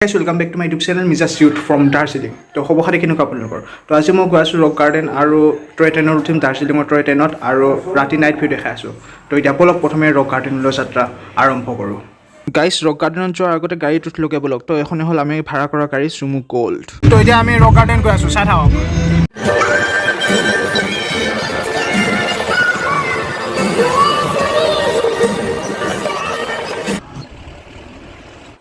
Guys, welcome back to my YouTube channel, Mrs. Youth from Darjeeling. তো খবৰ খাতি কেনেকুৱা আপোনালোকৰ? তো আজি মই গৈ আছোঁ ৰক গাৰ্ডেন আৰু টয় ট্ৰেইনত উঠিম দাৰ্জিলিঙৰ টয় ট্ৰেইনত আৰু ৰাতি নাইট ভিউ দেখাই আছোঁ। তো এতিয়া বলক প্ৰথমে ৰক গাৰ্ডেনলৈ যাত্ৰা আৰম্ভ কৰোঁ। গাইছ, ৰক গাৰ্ডেনত যোৱাৰ আগতে গাড়ীত উঠিলোগে বলক। তো এখনে হ'ল আমি ভাড়া কৰা গাড়ী চুমু গ'ল্ড। তো এতিয়া আমি ৰক গাৰ্ডেন গৈ আছোঁ, চাই থাকক।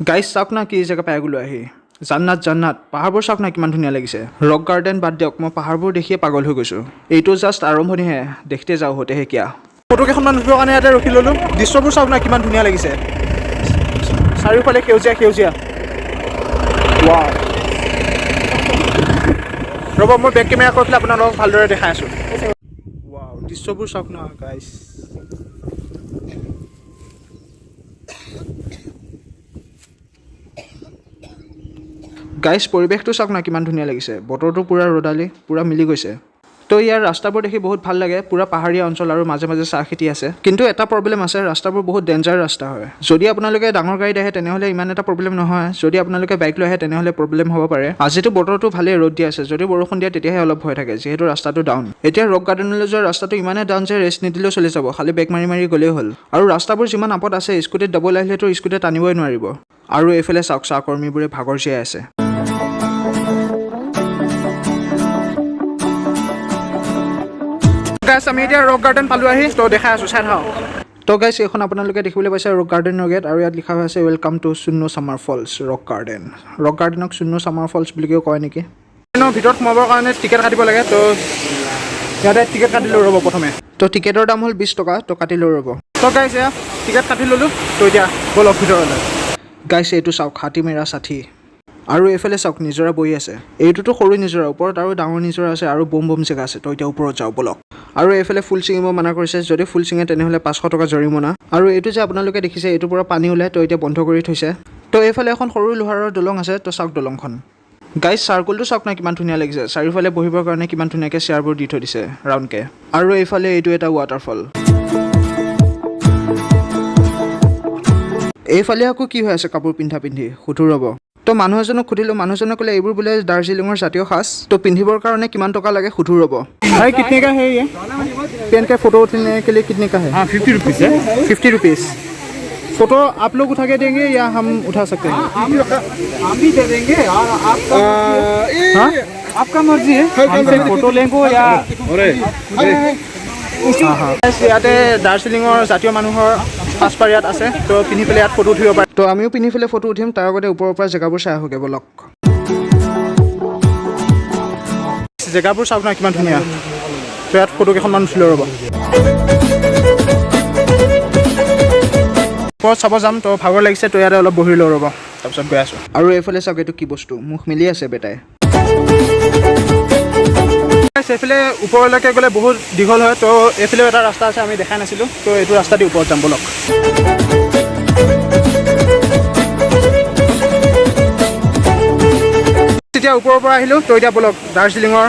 গাইছ চাওক না কি জেগা পাই গ'লো আহি। জান্নাত জান্নাত, পাহাৰবোৰ চাওক না কিমান ধুনীয়া লাগিছে। ৰক গাৰ্ডেন বাদ দিয়ক, মই পাহাৰবোৰ দেখিয়ে পাগল হৈ গৈছোঁ। এইটো জাষ্ট আৰম্ভণিহে, দেখতে যাওঁ হতেহে কিয়া। ফটো কেইখনমান উঠিবৰ কাৰণে ইয়াতে ৰখি ল'লোঁ। দৃশ্যবোৰ চাওক না কিমান ধুনীয়া লাগিছে, চাৰিওফালে সেউজীয়া সেউজীয়া। ৱাও, ৰ'ব মই বেক কেমেৰা কৰি পেলাই আপোনালোকক ভালদৰে দেখাই আছোঁ। ৱাও, দৃশ্যবোৰ চাওক না গাইছ। গাইছ, পৰিৱেশটো চাওক না কিমান ধুনীয়া লাগিছে। বতৰটো পূৰা ৰ'দালি, পূৰা মিলি গৈছে। তো ইয়াৰ ৰাস্তাবোৰ দেখি বহুত ভাল লাগে, পূৰা পাহাৰীয়া অঞ্চল আৰু মাজে মাজে চাহ খেতি আছে। কিন্তু এটা প্ৰব্লেম আছে, ৰাস্তাবোৰ বহুত ডেঞ্জাৰ ৰাস্তা হয়। যদি আপোনালোকে ডাঙৰ গাড়ীত আহে তেনেহ'লে ইমান এটা প্ৰব্লেম নহয়। যদি আপোনালোকে বাইক লৈ আহে তেনেহ'লে প্ৰব্লেম হ'ব পাৰে। আজিতো বতৰটো ভালেই, ৰ'দ দি আছে। যদি বৰষুণ দিয়ে তেতিয়াহে অলপ ভয় থাকে, যিহেতু ৰাস্তাটো ডাউন। এতিয়া ৰক গাৰ্ডেনলৈ যোৱা ৰাস্তাটো ইমানেই ডাউন যে ৰেষ্ট নিদিলেও চলি যাব, খালি বেক মাৰি মাৰি গ'লেই হ'ল। আৰু ৰাস্তাবোৰ যিমান আপত আছে, স্কুটিত ডাবল আহিলেতো স্কুটিত টানিবই নোৱাৰিব। আৰু এইফালে চাওক, চাহকৰ্মীবোৰে ভাগৰ জীয়াই আছে। গাইছ, আমি এতিয়া ৰক গাৰ্ডেন পালোঁ আহি। তো দেখাই আছোঁ, চাই থাকক। তো গাইছ, এইখন আপোনালোকে দেখিবলৈ পাইছে ৰক গাৰ্ডেনৰ গেট, আৰু ইয়াত লিখা হৈ আছে welcome to Chunnu Summer Falls Rock Garden. Rock গাৰ্ডেনক চুন্নো ছামাৰ ফলছ বুলিও কয় নেকি। ভিতৰত সোমাবৰ কাৰণে টিকেট কাটিব লাগে। তো ইয়াতে টিকেট কাটিলোঁ ৰ'ব প্ৰথমে। তো টিকেটৰ দাম হ'ল 20 টকা। তো কাটিলোঁ ৰ'ব। তো গাইছ, এয়া টিকেট কাটি ল'লোঁ। তো এতিয়া ব'লক ভিতৰলৈ। গাইছ, এইটো চাওক, হাতী মেৰা ষাঠি। আৰু এইফালে চাওক, নিজৰা বৈ আছে। এইটোতো সৰু নিজৰা, ওপৰত আৰু ডাঙৰ নিজৰা আছে আৰু বম বম জেগা আছে। তো এতিয়া ওপৰত যাওঁ ব'লক। আৰু এইফালে ফুল ছিঙিব মানা কৰিছে, যদি ফুল ছিঙে তেনেহ'লে 500 টকা জৰিমনা। আৰু এইটো যে আপোনালোকে দেখিছে, এইটোৰ পৰা পানী ওলাই, তো এতিয়া বন্ধ কৰি থৈছে। তো এইফালে এখন সৰু লোহাৰৰ দলং আছে। তো চাওক দলংখন। গাইছ, চাৰ্কুলটো চাওক না কিমান ধুনীয়া লাগিছে। চাৰিওফালে বহিবৰ কাৰণে কিমান ধুনীয়াকৈ চেয়াৰবোৰ দি থৈ দিছে ৰাউণ্ডকৈ। আৰু এইফালে এইটো এটা ৱাটাৰফল। এইফালে আকৌ কি হৈ আছে কাপোৰ পিন্ধা পিন্ধি, সুধো ৰ'ব। তো মানুহ এজনক সুধিলোঁ, মানুহজনে ক'লে এইবোৰ বোলে দাৰ্জিলিঙৰ জাতীয় সাজ। তো পিন্ধিবৰ কাৰণে কিমান টকা লাগে সুধো ৰ'ব। भाई कितने का है ये पेन का फोटो उठने के लिए कितने का है? हाँ 50 रुपीज़ है। 50 रुपीज़। फोटो आप लोग उठा के देंगे या हम उठा सकते हैं? हम भी दे देंगे और आपका हाँ, आपका मर्जी है, हमसे फोटो लेंगे या हाँ। ইয়াতে দাৰ্জিলিঙৰ জাতীয় মানুহৰ সাজপাৰ ইয়াত আছে। তো পিন্ধি পেলাই ইয়াত ফটো উঠিব পাৰে। তো আমিও পিন্ধি পেলাই ফটো উঠিম। তাৰ আগতে ওপৰৰ পৰা জেগাবোৰ চাই আহোঁগৈ ব'লক। জেগাবোৰ চাওক না কিমান ধুনীয়া। তো ইয়াত ফটো কেইখনমান উঠিলোঁ ৰ'ব। ওপৰত চাব যাম, তো ভাগৰ লাগিছে। তো ইয়াতে অলপ বহি লওঁ ৰ'ব, তাৰপিছত গৈ আছোঁ। আৰু এইফালে চাওক, এইটো কি বস্তু, মুখ মিলি আছে বেটাই। এইফালে ওপৰলৈকে গ'লে বহুত দীঘল হয়। তো এইফালেও এটা ৰাস্তা আছে, আমি দেখাই নাছিলোঁ। তো এইটো ৰাস্তা দি ওপৰত যাম ব'লক। তেতিয়া ওপৰৰ পৰা আহিলোঁ। তো এতিয়া ব'লক দাৰ্জিলিঙৰ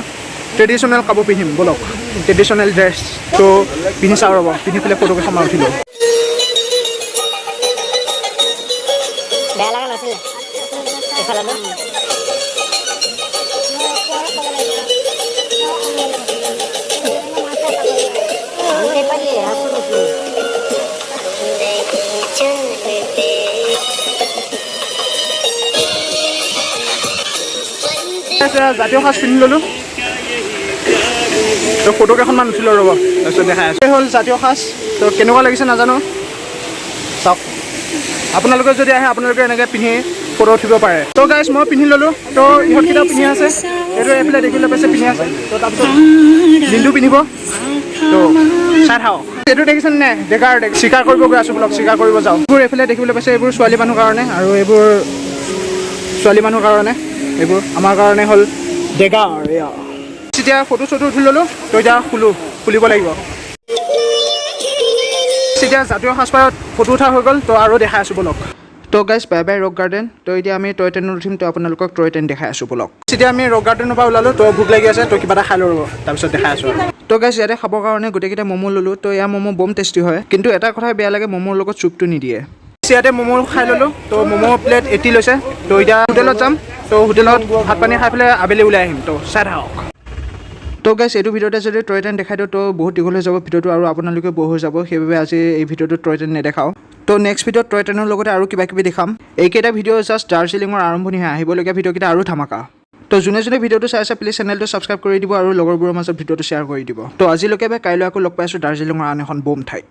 ট্ৰেডিশ্যনেল কাপোৰ পিন্ধিম ব'লক, ট্ৰেডিশ্যনেল ড্ৰেছ। তো পিন্ধি চাওঁ ৰ'ব, পিন্ধি পেলাই ফটো কেইখনমান উঠিলোঁ। বেয়া লগা নাছিলে এইফালে জাতীয় সাজ পিন্ধি ল'লোঁ। তো ফটো কেইখনমান উঠিলোঁ ৰ'ব, তাৰপিছত দেখাই আছোঁ। এই হ'ল জাতীয় সাজ। তো কেনেকুৱা লাগিছে নাজানো, চাওক। আপোনালোকে যদি আহে আপোনালোকে এনেকৈ পিন্ধি ফটো উঠিব পাৰে। তো গাইছ, মই পিন্ধি ল'লোঁ। তো ইহঁতকেইটাও পিন্ধি আছে। এইটো এইফালে দেখিবলৈ পাইছে পিন্ধি আছে। তো তাৰপিছত লিণ্ডু পিন্ধিব। তো চাই থাকক। এইটো দেখিছেনে নাই, ডেকাৰ ডেক চিকাৰ কৰিব গৈ আছোঁ ব'লক, চিকাৰ কৰিব যাওঁ। এইবোৰ এইফালে দেখিবলৈ পাইছে, এইবোৰ ছোৱালী মানুহৰ কাৰণে, আৰু এইবোৰ ছোৱালী মানুহৰ কাৰণে। এইবোৰ আমাৰ কাৰণে হ'ল ডেকাৰ। এয়া এতিয়া ফটো চটো উঠি ল'লোঁ। তো এতিয়া খুলিব লাগিব। এতিয়া জাতীয় সাজপাৰত ফটো উঠা হৈ গ'ল। তো আৰু দেখাই আছোঁ ব'লক। তো গাইছ, বাই বাই ৰক গাৰ্ডেন। তো এতিয়া আমি টয় ট্ৰেইনত উঠিম। তো আপোনালোকক টয় ট্ৰেইন দেখাই আছোঁ ব'লক। এতিয়া আমি ৰক গাৰ্ডেনৰ পৰা ওলালোঁ। তো ভোক লাগি আছে। তো কিবা এটা খাই ল'ব, তাৰপিছত দেখাই আছোঁ। তো গাইছ, ইয়াতে খাবৰ কাৰণে গোটেইকেইটা ম'ম' ল'লোঁ। তো এয়া ম'ম' বম টেষ্টি হয়, কিন্তু এটা কথাই বেয়া লাগে, ম'মৰ লগত চুপটো নিদিয়ে। ইয়াতে ম'ম' খাই ল'লোঁ তো ম'ম' প্লেট 80 লৈছে তো এতিয়া হোটেলত যাম তো হোটেলত ভাত পানী খাই পেলাই আবেলি ওলাই আহিম তো চাই থাকক তো গাইছ এইটো ভিডিঅ'তে যদি টয় ট্ৰেইন দেখাই দিওঁ তো বহুত দীঘল হৈ যাব ভিডিঅ'টো আৰু আপোনালোকে বৰ হৈ যাব সেইবাবে আজি এই ভিডিঅ'টোত টয় ট্ৰেইন নেদেখাওঁ তো নেক্সট ভিডিঅ'ত টয় ট্ৰেইনৰ লগতে আৰু কিবা কিবি দেখাম এইকেইটা ভিডিঅ' জাষ্ট দাৰ্জিলিঙৰ আৰম্ভণিহে আহিবলগীয়া ভিডিঅ'কেইটা আৰু ধামাকা তো যোনে যোনে ভিডিঅ'টো চাই আছে প্লিজ চেনেলটো ছাবস্ক্ৰাইব কৰি দিব আৰু লগৰবোৰৰ মাজত ভিডিঅ'টো শ্বেয়াৰ কৰি দিব তো আজিলৈকে বা কাইলৈ আকৌ লগ পাইছোঁ দাৰ্জিলিঙৰ আন এখন বোম ঠাইত